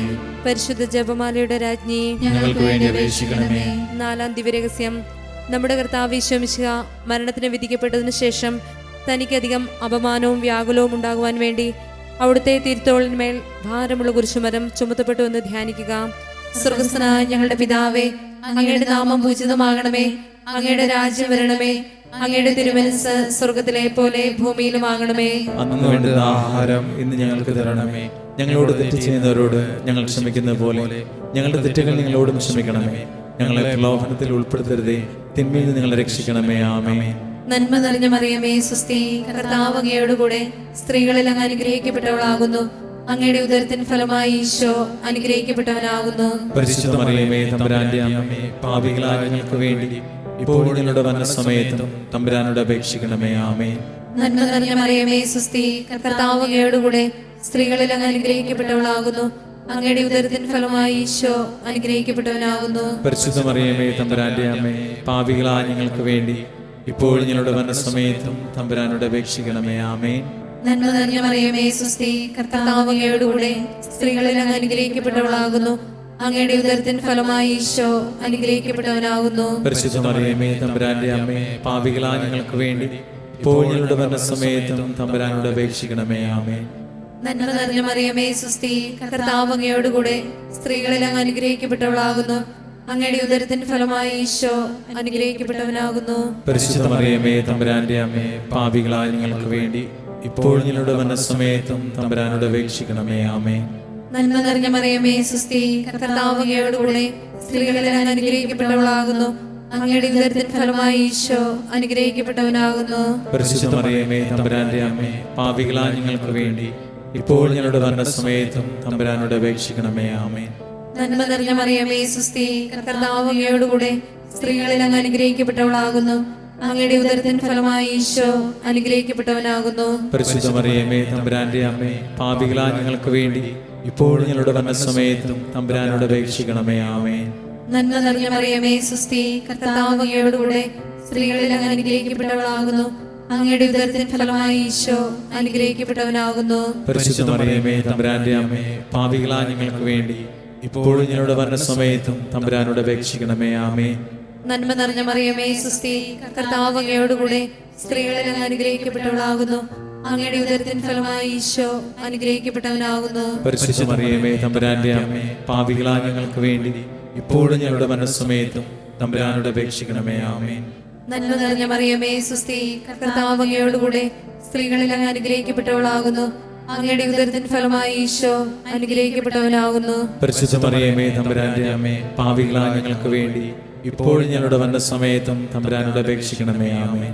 പരിശുദ്ധ ജപമാലയുടെ രാജ്ഞി, ഞങ്ങൾക്ക് വേണ്ടി അപേക്ഷിക്കണമേ. 4-ാം ദിവ്യരഹസ്യം. നമ്മുടെ കർത്താവ് ഈശോ മിശിഹാ മരണത്തിന് വിധിക്കപ്പെട്ടതിനു ശേഷം തനിക്കധികം അപമാനവും വ്യാകുലവും ഉണ്ടാകുവാൻ വേണ്ടി അവിടുത്തെ തിരുത്തോളിന്മേൽ ഭാരമുള്ള കുരിശുമരം ചുമത്തപ്പെട്ടു എന്ന് ധ്യാനിക്കുക. സ്വർഗ്ഗസ്ഥനായ ഞങ്ങളുടെ പിതാവേ, അങ്ങയുടെ നാമം പൂജിതമാകണമേ, അങ്ങയുടെ രാജ്യം വരണമേ, അങ്ങയുടെ തിരുമനസ്സ് സ്വർഗ്ഗത്തിലെ പോലെ ഭൂമിയിലുമാകണമേ. അന്ന് വേണ്ടുന്ന ആഹാരം ഇന്ന് ഞങ്ങൾക്ക് തരണമേ. ഞങ്ങളോട് തെറ്റ് ചെയ്യുന്നവരോട് ഞങ്ങൾ ക്ഷമിക്കുന്ന പോലെ ഞങ്ങളുടെ തെറ്റുകൾ ഞങ്ങളോടും ക്ഷമിക്കണമേ. ഞങ്ങളെ പ്രലോഭനത്തിൽ ഉൾപ്പെടുത്തരുതേ, തിന്മയിൽ നിന്ന് ഞങ്ങളെ രക്ഷിക്കണമേ. ആമേൻ. നന്മ നിറഞ്ഞ മറിയമേ സ്വസ്തി, കർത്താവ് അങ്ങയോടുകൂടെ സ്ത്രീകളിൽ അങ്ങ് അനുഗ്രഹിക്കപ്പെട്ടവളാകുന്നു. അങ്ങയുടെ ഉദരത്തിൻ ഫലമായി ഈശോ അനുഗ്രഹിക്കപ്പെട്ടവനാകുന്നു. പരിശുദ്ധ മറിയമേ തമ്പുരാന്റെ അമ്മേ, പാപികളായ ഞങ്ങൾക്ക് വേണ്ടി ഇപ്പോഴും ഞങ്ങളുടെ മരണസമയത്തും തമ്പുരാനോട് അപേക്ഷിക്കണമേ. ആമേൻ. നന്മ നിറഞ്ഞ മറിയമേ സ്വസ്തി, കർത്താവ് അങ്ങയോടുകൂടെ സ്ത്രീകളിൽ അങ്ങ് അനുഗ്രഹിക്കപ്പെട്ടവളാകുന്നു. അങ്ങയുടെ ഉദരത്തിൻ ഫലമായി ഈശോ അനുഗ്രഹിക്കപ്പെട്ടവനാകുന്നു. പരിശുദ്ധ മറിയമേ തമ്പുരാന്റെ അമ്മേ, പാപികളായ ഞങ്ങൾക്ക് വേണ്ടി ഇപ്പോഴും ഞങ്ങളുടെ മരണസമയത്തും തമ്പുരാനോട് അപേക്ഷിക്കണമേ. ആമേൻ. നന്മ നിറഞ്ഞ മറിയമേ സ്വസ്തി, കർത്താവ് അങ്ങയോടുകൂടെ സ്ത്രീകളിൽ അങ്ങ് അനുഗ്രഹിക്കപ്പെട്ടവളാകുന്നു. അങ്ങയുടെ ഉദരത്തിൻ ഫലമായി ഈശോ അനുഗ്രഹിക്കപ്പെട്ടവനാകുന്നു. പരിശുദ്ധ മറിയമേ തമ്പുരാന്റെ അമ്മേ, പാപികളായ ഞങ്ങൾക്ക് വേണ്ടി ഇപ്പോഴും ഞങ്ങളുടെ മരണസമയത്തും തമ്പുരാനോട് അപേക്ഷിക്കണമേ. ആമേൻ. നന്മ നിറഞ്ഞ മറിയമേ സ്വസ്തി, കർത്താവ് അങ്ങയോടുകൂടെ സ്ത്രീകളിൽ അങ്ങ് അനുഗ്രഹിക്കപ്പെട്ടവളാകുന്നു. അങ്ങയുടെ ഉദരത്തിൻ ഫലമായി ഈശോ അനുഗ്രഹിക്കപ്പെട്ടവനാകുന്നു. പരിശുദ്ധ മറിയമേ തമ്പുരാന്റെ അമ്മേ, പാപികളായ ഞങ്ങൾക്ക് വേണ്ടി ഇപ്പോഴും ഞങ്ങളുടെ മരണസമയത്തും തമ്പുരാനോട് അപേക്ഷിക്കണമേ. ആമേൻ. നന്മ നിറഞ്ഞ മറിയമേ സ്വസ്തി, കർത്താവ് അങ്ങയോടുകൂടെ സ്ത്രീകളിൽ അങ്ങ് അനുഗ്രഹിക്കപ്പെട്ടവളാകുന്നു. അങ്ങയുടെ ഉദരത്തിൻ ഫലമായി ഈശോ അനുഗ്രഹിക്കപ്പെട്ടവനാകുന്നു. പരിശുദ്ധ മറിയമേ തമ്പുരാന്റെ അമ്മേ, പാപികളായ ഞങ്ങൾക്ക് വേണ്ടി ഇപ്പോഴും ഞങ്ങളുടെ മരണസമയത്തും തമ്പുരാനോട് അപേക്ഷിക്കണമേ. ആമേൻ. നന്മ നിറഞ്ഞ മറിയമേ സ്വസ്തി, കർത്താവ് അങ്ങയോടുകൂടെ സ്ത്രീകളിൽ അങ്ങ് അനുഗ്രഹിക്കപ്പെട്ടവളാകുന്നു. അങ്ങയുടെ ഉദരത്തിൻ ഫലമായി ഈശോ അനുഗ്രഹിക്കപ്പെട്ടവനാകുന്നു. പരിശുദ്ധ മറിയമേ തമ്പുരാന്റെ അമ്മേ, പാപികളായ ഞങ്ങൾക്ക് വേണ്ടി ഇപ്പോഴും ഞങ്ങളുടെ മരണസമയത്തും തമ്പുരാനോട് അപേക്ഷിക്കണമേ. ആമേൻ. നന്മ നിറഞ്ഞ മറിയമേ സ്വസ്തി, കർത്താവ് അങ്ങയോടുകൂടെ സ്ത്രീകളിൽ അങ്ങ് അനുഗ്രഹിക്കപ്പെട്ടവളാകുന്നു. അങ്ങയുടെ ഉദരത്തിൻ ഫലമായി ഈശോ അനുഗ്രഹിക്കപ്പെട്ടവനാകുന്നു. പരിശുദ്ധ മറിയമേ തമ്പുരാന്റെ അമ്മേ, പാപികളായ ഞങ്ങൾക്ക് വേണ്ടി ഇപ്പോഴും ഞങ്ങളുടെ മരണസമയത്തും തമ്പുരാനോട് അപേക്ഷിക്കണമേ. ആമേൻ. നന്മ നിറഞ്ഞ മറിയമേ സ്വസ്തി, കർത്താവ് അങ്ങയോടുകൂടെ സ്ത്രീകളിൽ അങ്ങ് അനുഗ്രഹിക്കപ്പെട്ടവളാകുന്നു. അങ്ങയുടെ ഉദരത്തിൻ ഫലമായി ഈശോ അനുഗ്രഹിക്കപ്പെട്ടവനാകുന്നു. പരിശുദ്ധ മറിയമേ തമ്പുരാന്റെ അമ്മേ, പാപികളായ ഞങ്ങൾക്ക് വേണ്ടി ഇപ്പോഴും ഞങ്ങളുടെ മരണസമയത്തും തമ്പുരാനോട് അപേക്ഷിക്കണമേ. ആമേൻ. നന്മ നിറഞ്ഞ മറിയമേ സ്വസ്തി, കർത്താവ് അങ്ങയോടുകൂടെ സ്ത്രീകളിൽ അങ്ങ് അനുഗ്രഹിക്കപ്പെട്ടവളാകുന്നു. അങ്ങയുടെ ഉദരത്തിൻ ഫലമായി ഈശോ അനുഗ്രഹിക്കപ്പെട്ടവനാകുന്നു. പരിശുദ്ധ മറിയമേ തമ്പുരാന്റെ അമ്മേ, പാപികളായ ഞങ്ങൾക്ക് വേണ്ടി ഇപ്പോഴും ഞങ്ങളുടെ മരണസമയത്തും തമ്പുരാനോട് അപേക്ഷിക്കണമേ. ആമേൻ.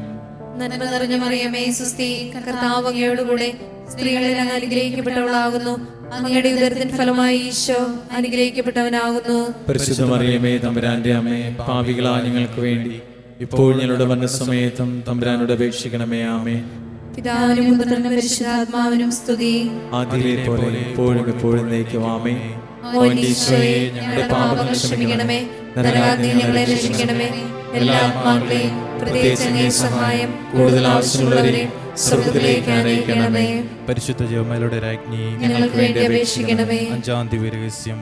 നന്മ നിറഞ്ഞ മറിയമേ സ്വസ്തി, കർത്താവ് അങ്ങയോടുകൂടെ സ്ത്രീകളിൽ അങ്ങ് അനുഗ്രഹിക്കപ്പെട്ടവളാകുന്നു. അങ്ങയുടെ ഉദരത്തിൻ ഫലമായി ഈശോ അനുഗ്രഹിക്കപ്പെട്ടവനാകുന്നു. പരിശുദ്ധ മറിയമേ തമ്പുരാന്റെ അമ്മേ, പാപികളായ ഞങ്ങൾക്ക് വേണ്ടി ഇപ്പോഴും ഞങ്ങളുടെ മരണസമയത്തും തമ്പുരാനോട് അപേക്ഷിക്കണമേ. ആമേൻ. പിതാവിനും പുത്രനും പരിശുദ്ധാത്മാവിനും സ്തുതി. ആദിയിലെ പോലെ ഇപ്പോഴും എപ്പോഴും എന്നേക്കും. ആമേൻ. ഓ ഈശോയെ, ഞങ്ങളുടെ പാപങ്ങൾ ക്ഷമിക്കണമേ, നരകാഗ്നിയിൽ ഞങ്ങളെ രക്ഷിക്കണമേ. എല്ലാ ആത്മാക്കളെയും പ്രത്യേകിച്ച് അങ്ങേ സഹായം കൂടുതൽ ആവശ്യമുള്ളവരെയും സ്വർഗ്ഗത്തിലേക്ക് അനയിക്കണമേ. പരിശുദ്ധ ജപമാലയുടെ രാജ്ഞി, ഞങ്ങൾക്ക് വേണ്ടി അപേക്ഷിക്കണമേ. 5-ാം ദിവ്യരഹസ്യം.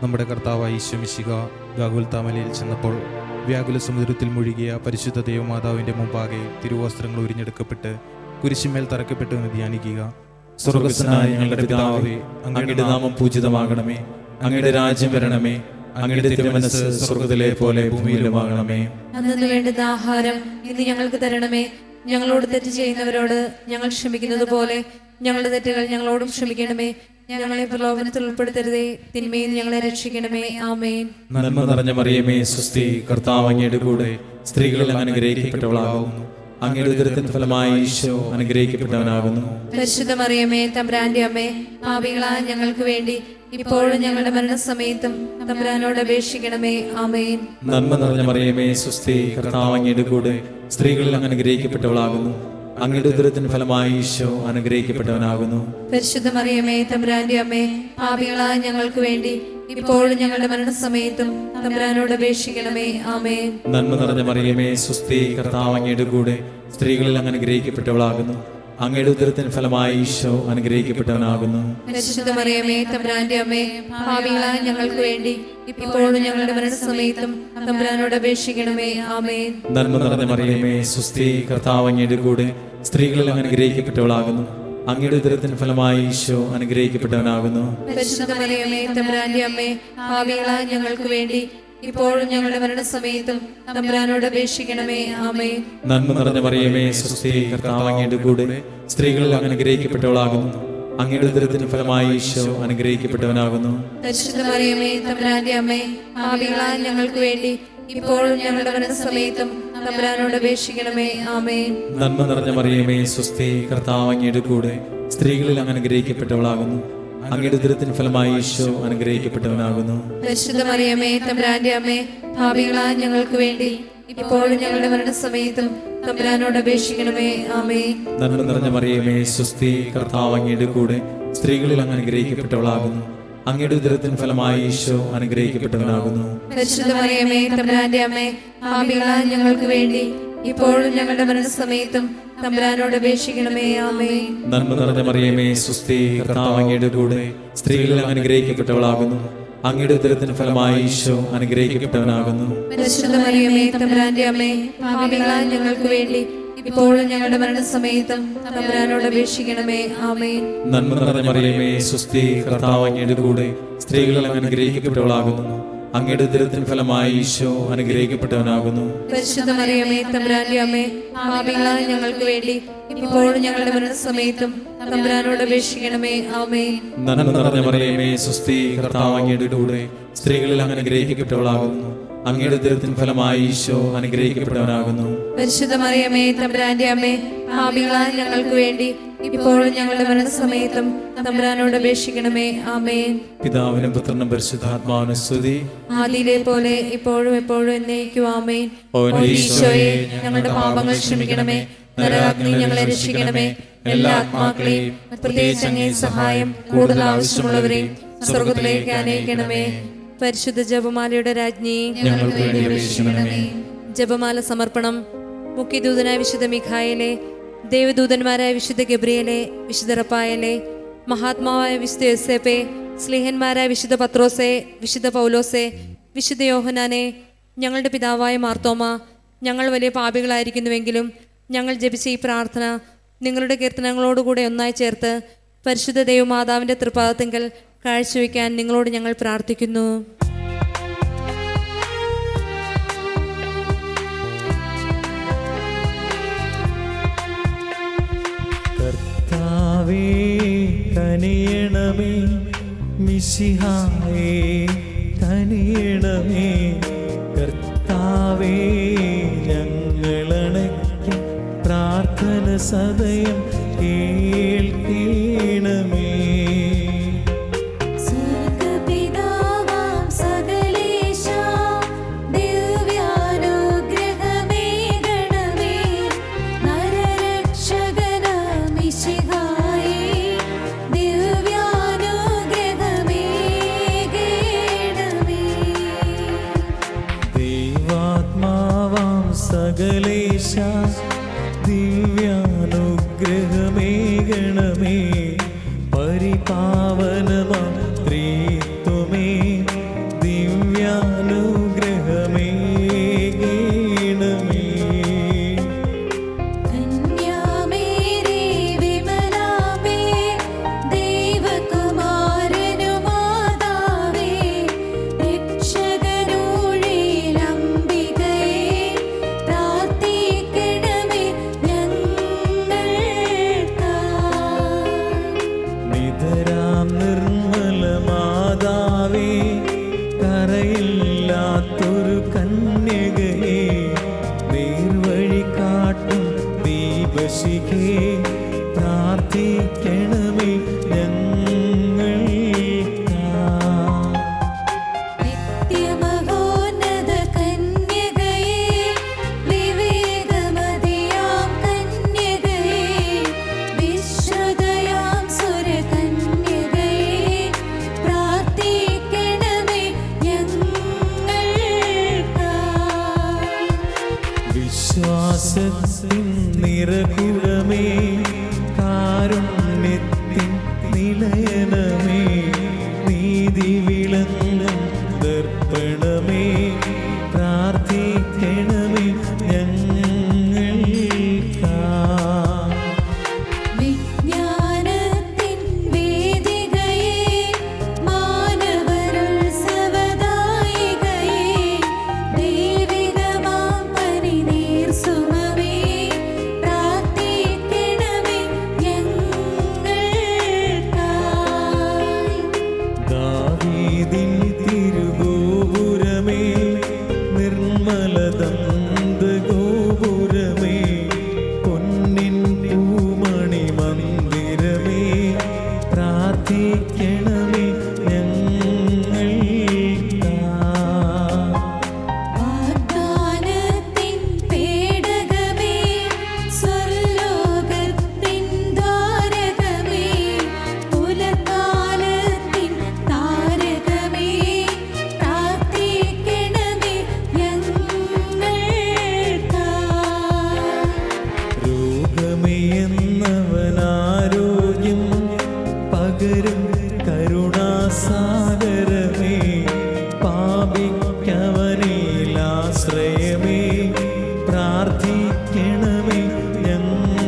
നമ്മുടെ കർത്താവായ ഈശോ മിശിഹാ ഗാഗുൽത്താമലയിൽ ചെന്നപ്പോൾ വ്യാകുല സമുദ്രത്തിൽ മുഴുകിയ പരിശുദ്ധ ദേവമാതാവിന്റെ മുമ്പാകെ തിരുവസ്ത്രങ്ങൾ ഉരിഞ്ഞെടുക്കപ്പെട്ട് കുരിശിന്മേൽ തറക്കപ്പെട്ടു എന്ന് ധ്യാനിക്കുക. സ്വർഗ്ഗസ്ഥനായ ഞങ്ങളുടെ പിതാവേ, അങ്ങയുടെ നാമം പൂജിതമാകണമേ. അങ്ങയുടെ രാജ്യം വരണമേ. അങ്ങയുടെ തിരുമനസ്സ് സ്വർഗ്ഗത്തിലെ പോലെ ഭൂമിയിലുമാകണമേ. അന്നു വേണ്ടുന്ന ആഹാരം ഇന്ന് ഞങ്ങൾക്ക് തരണമേ. ഞങ്ങളോട് തെറ്റ് ചെയ്യുന്നവരോട് ഞങ്ങൾ ക്ഷമിക്കുന്നത് പോലെ ഞങ്ങളുടെ തെറ്റുകൾ ഞങ്ങളോടും ക്ഷമിക്കണമേ. ഞങ്ങളെ പ്രലോഭനത്തിൽ ഉൾപ്പെടുത്തരുതേ, തിന്മയിൽ ഞങ്ങളെ രക്ഷിക്കണമേ. ആമേൻ. നന്മ നിറഞ്ഞ മറിയമേ സ്വസ്തി, കർത്താവ് അങ്ങയുടെ കൂടെ സ്ത്രീകളിൽ അങ്ങ് അനുഗ്രഹിക്കപ്പെട്ടവളാകുന്നു. അങ്ങയുടെ ഉദരത്തിൻ ഫലമായി ഈശോ അനുഗ്രഹിക്കപ്പെട്ടവനാകുന്നു. പരിശുദ്ധ മറിയമേ തമ്പുരാന്റെ അമ്മേ, പാപികളായ ഞങ്ങൾക്ക് വേണ്ടി ഇപ്പോഴും ഞങ്ങളുടെ മരണസമയത്തും തമ്പുരാനോട് അപേക്ഷിക്കണമേ. ആമേൻ. നന്മ നിറഞ്ഞ മറിയമേ സ്വസ്തി, കർത്താവ് അങ്ങയുടെ കൂടെ സ്ത്രീകളിൽ അങ്ങ് അനുഗ്രഹിക്കപ്പെട്ടവളാകുന്നു. അങ്ങയുടെ ഉദരത്തിൻ ഫലമായി ഈശോ അനുഗ്രഹിക്കപ്പെട്ടവനാകുന്നു. പരിശുദ്ധ മറിയമേ തമ്പുരാന്റെ അമ്മേ, പാപികളായ ഞങ്ങൾക്ക് വേണ്ടി ഇപ്പോഴും ഞങ്ങളുടെ മരണസമയത്തും തമ്പുരാനോട് അപേക്ഷിക്കണമേ. ആമേൻ. നന്മ നിറഞ്ഞ മറിയമേ സ്വസ്തി, കർത്താവ് അങ്ങയുടെ കൂടെ സ്ത്രീകളിൽ അങ്ങ് അനുഗ്രഹിക്കപ്പെട്ടവളാകുന്നു. അങ്ങയുടെ ഉദരത്തിൻ ഫലമായി ഈശോ അനുഗ്രഹിക്കപ്പെട്ടവനാകുന്നു. പരിശുദ്ധ മറിയമേ തമ്പുരാന്റെ അമ്മേ, പാപികളായ ഞങ്ങൾക്ക് വേണ്ടി ഇപ്പോഴും ഞങ്ങളുടെ മരണസമയത്തും തമ്പുരാനോട് അപേക്ഷിക്കണമേ. ആമേൻ. നന്മ നിറഞ്ഞ മറിയമേ സ്വസ്തി, കർത്താവ് അങ്ങയുടെ കൂടെ സ്ത്രീകളിൽ അങ്ങ് അനുഗ്രഹിക്കപ്പെട്ടവളാകുന്നു. അങ്ങയുടെ ഉദരത്തിൻ ഫലമായി ഈശോ അനുഗ്രഹിക്കപ്പെട്ടവനാകുന്നു. പരിശുദ്ധ മറിയമേ തമ്പുരാന്റെ അമ്മേ, പാപികളായ ഞങ്ങൾക്ക് വേണ്ടി ഇപ്പോഴും ഞങ്ങളുടെ മരണസമയത്തും തമ്പുരാനോട് അപേക്ഷിക്കണമേ. ആമേൻ. നന്മ നിറഞ്ഞ മറിയമേ സ്വസ്തി, കർത്താവ് അങ്ങയുടെ കൂടെ സ്ത്രീകളിൽ അങ്ങ് അനുഗ്രഹിക്കപ്പെട്ടവളാകുന്നു. അങ്ങയുടെ ഉദരത്തിൻ ഫലമായി ഈശോ അനുഗ്രഹിക്കപ്പെട്ടവനാകുന്നു. പരിശുദ്ധ മറിയമേ തമ്പുരാന്റെ അമ്മേ, പാപികളായ ഞങ്ങൾക്ക് വേണ്ടി ഇപ്പോഴും ഞങ്ങളുടെ മരണസമയത്തും തമ്പുരാനോട് അപേക്ഷിക്കണമേ. ആമേൻ. നന്മ നിറഞ്ഞ മറിയമേ സ്വസ്തി, കർത്താവ് അങ്ങയുടെ കൂടെ സ്ത്രീകളിൽ അങ്ങ് അനുഗ്രഹിക്കപ്പെട്ടവളാകുന്നു. അങ്ങയുടെ ഉദരത്തിൻ ഫലമായി ഈശോ അനുഗ്രഹിക്കപ്പെട്ടവനാകുന്നു. പരിശുദ്ധ മറിയമേ തമ്പുരാന്റെ അമ്മേ, പാപികളായ ഞങ്ങൾക്ക് വേണ്ടി ഇപ്പോഴും ഞങ്ങളുടെ മരണസമയത്തും തമ്പുരാനോട് അപേക്ഷിക്കണമേ. ആമേൻ. നന്മ നിറഞ്ഞ മറിയമേ സ്വസ്തി, കർത്താവ് അങ്ങയുടെ കൂടെ സ്ത്രീകളിൽ അങ്ങ് അനുഗ്രഹിക്കപ്പെട്ടവളാകുന്നു. അങ്ങയുടെ ഉദരത്തിൻ ഫലമായി ഈശോ അനുഗ്രഹിക്കപ്പെട്ടവനാകുന്നു. പരിശുദ്ധ മറിയമേ തമ്പുരാന്റെ അമ്മേ, പാപികളായ ഞങ്ങൾക്ക് വേണ്ടി ഇപ്പോഴും ഞങ്ങളുടെ മരണസമയത്തും തമ്പുരാനോട് അപേക്ഷിക്കണമേ. ആമേൻ. നന്മ നിറഞ്ഞ മറിയമേ സ്വസ്തി, കർത്താവ് അങ്ങയുടെ കൂടെ സ്ത്രീകളിൽ അങ്ങ് അനുഗ്രഹിക്കപ്പെട്ടവളാകുന്നു. അങ്ങയുടെ ഉദരത്തിൻ ഫലമായി ഈശോ അനുഗ്രഹിക്കപ്പെട്ടവനാകുന്നു. പരിശുദ്ധ മറിയമേ തമ്പുരാന്റെ അമ്മേ, പാപികളായ ഞങ്ങൾക്ക് വേണ്ടി ഇപ്പോഴും ഞങ്ങളുടെ മരണസമയത്തും തമ്പുരാനോട് അപേക്ഷിക്കണമേ. ആമേൻ. നന്മ നിറഞ്ഞ മറിയമേ സ്വസ്തി, കർത്താവ് അങ്ങയുടെ കൂടെ സ്ത്രീകളിൽ അങ്ങ് അനുഗ്രഹിക്കപ്പെട്ടവളാകുന്നു. അങ്ങയുടെ ഉദരത്തിൻ ഫലമായി ഈശോ അനുഗ്രഹിക്കപ്പെട്ടവനാകുന്നു. പരിശുദ്ധ മറിയമേ തമ്പുരാന്റെ അമ്മേ, പാപികളായ ഞങ്ങൾക്ക് വേണ്ടി ഇപ്പോഴും ഞങ്ങളുടെ മരണസമയത്തും തമ്പുരാനോട് അപേക്ഷിക്കണമേ. ആമേൻ. നന്മ നിറഞ്ഞ മറിയമേ സ്വസ്തി, കർത്താവ് അങ്ങയുടെ കൂടെ സ്ത്രീകളിൽ അങ്ങ് അനുഗ്രഹിക്കപ്പെട്ടവളാകുന്നു. അങ്ങയുടെ ഉദരത്തിൻ ഫലമായി ഈശോ അനുഗ്രഹിക്കപ്പെട്ടവനാകുന്നു. പരിശുദ്ധ മറിയമേ തമ്പുരാന്റെ അമ്മേ, പാപികളായ ഞങ്ങൾക്ക് വേണ്ടി ഇപ്പോഴും ഞങ്ങളുടെ മരണസമയത്തും തമ്പുരാനോട് അപേക്ഷിക്കണമേ. ആമേൻ. പിതാവിനും പുത്രനും പരിശുദ്ധാത്മാവിനും സ്തുതി. ആദിയിലെ പോലെ ഇപ്പോഴും എപ്പോഴും എന്നേക്കും. ആമേൻ. ഓ ഈശോയെ, ഞങ്ങളുടെ പാപങ്ങൾ ക്ഷമിക്കണമേ, നരകാഗ്നിയിൽ ഞങ്ങളെ രക്ഷിക്കണമേ. എല്ലാ ആത്മാക്കളെയും പ്രത്യേകിച്ച് അങ്ങേ സഹായം കൂടുതൽ ആവശ്യമുള്ളവരെയും സ്വർഗ്ഗത്തിലേക്ക് ആനയിക്കണമേ. പരിശുദ്ധ ജപമാലയുടെ രാജ്ഞി, ഞങ്ങൾക്ക് വേണ്ടി അപേക്ഷിക്കണമേ. ജപമാല സമർപ്പണം. മുഖ്യദൂതനായ വിശുദ്ധ മിഖായേലെ, ദേവദൂതന്മാരായ വിശുദ്ധ ഗബ്രിയേലെ, വിശുദ്ധ റഫായേലെ, മഹാത്മാവായ വിശുദ്ധ യോസേപ്പെ, സ്ലീഹന്മാരായ വിശുദ്ധ പത്രോസെ, വിശുദ്ധ പൗലോസെ, വിശുദ്ധ യോഹനാനെ, ഞങ്ങളുടെ പിതാവായ മാർത്തോമ, ഞങ്ങൾ വലിയ പാപികളായിരിക്കുന്നുവെങ്കിലും ഞങ്ങൾ ജപിച്ച ഈ പ്രാർത്ഥന നിങ്ങളുടെ കീർത്തനങ്ങളോടുകൂടെ ഒന്നായി ചേർത്ത് പരിശുദ്ധ ദൈവമാതാവിൻ്റെ തൃപാദത്തിങ്കൽ കാഴ്ചവെക്കാൻ നിങ്ങളോട് ഞങ്ങൾ പ്രാർത്ഥിക്കുന്നു. കർത്താവേ കനിയണമേ, മിശിഹായേ കനിയണമേ. കർത്താവേ ഞങ്ങളണയ്ക്കും പ്രാർത്ഥന സദയം കേൾക്കണമേ. സകലേശ ദിവ്യാനുഗ്രഹ പ്രാർത്ഥിക്കണമേ നിത്യമഹോന്നത കന്യകയേ, വിവേകമതിയാം കന്യകയേ, വിശ്രുതയാം സുരകന്യകയേ, പ്രാർത്ഥിക്കണമേ ഞങ്ങൾക്കായി. വിശ്വാസത്തിൻ നിറകുടമേ, കാരുണ്യത്തിൻ നിലയനമേ, നീതി വിളങ്ങും ദർപ്പണമേ, പ്രാർത്ഥിക്കണമേ ഞങ്ങൾക്കായി. വിജ്ഞാനത്തിൻ വേദികയേ, മാനവരുത്സവദായികയേ, ദൈവികമാം പരിനീർസുമമേ, പ്രാർത്ഥിക്കണമേ ഞങ്ങൾക്കായി. ദാവീദിൻ തിരുഗോപുരമേ, നിർമ്മലദന്തഗോപുരമേ, പൊന്നിൻ പൂമണി മന്ദിരമേ, പ്രാർത്ഥിക്കണമേ ഞങ്ങൾക്കായി. വാഗ്ദാനത്തിൻ പേടകമേ, സ്വർലോകത്തിൻ ദ്വാരകമേ, പുലർക്കാലത്തിൻ താരകമേ, പ്രാർത്ഥിക്കണമേ ഞങ്ങൾക്കായി. രോഗമേയെന്നവനാരോഗ്യം പകരും കരുണാസാഗരമേ, പാപിക്കവനിലാശ്രയമേ, പ്രാർത്ഥിക്കണമേ ഞങ്ങൾക്കായി.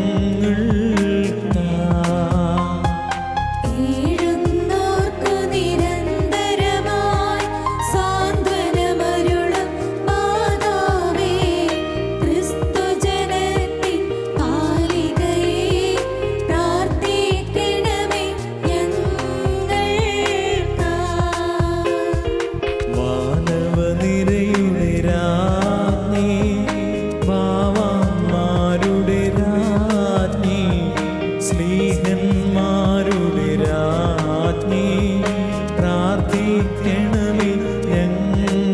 കേഴുന്നോർക്കു നിരന്തരമായി സാന്ത്വനമരുളും മാതാവേ, ക്രിസ്തുജനത്തിൻ പാലികയേ, പ്രാർത്ഥിക്കണമേ ഞങ്ങൾക്കായി. വാനവനിരയുടെ രാജ്ഞി, ഭാവന്മാരുടെ രാജ്ഞി, സ്ലീഹന്മാരുടെ രാജ്ഞി, പ്രാർത്ഥിക്കണമേ ഞങ്ങൾക്കായി.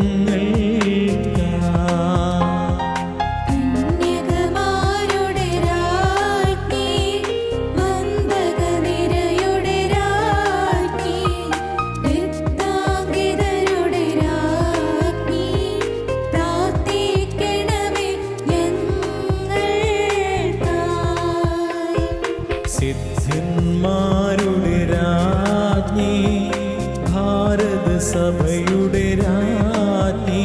കന്യകമാരുടെ രാജ്ഞി, വന്ദകനിരയുടെ രാജ്ഞി, രക്താംഗിതരുടെ രാജ്ഞി, പ്രാർത്ഥിക്കണമേ ഞങ്ങൾക്കായി. സിദ്ധന്മാരുടെ രാജ്ഞി, ഭാരത സഭയുടെ രാജ്ഞി,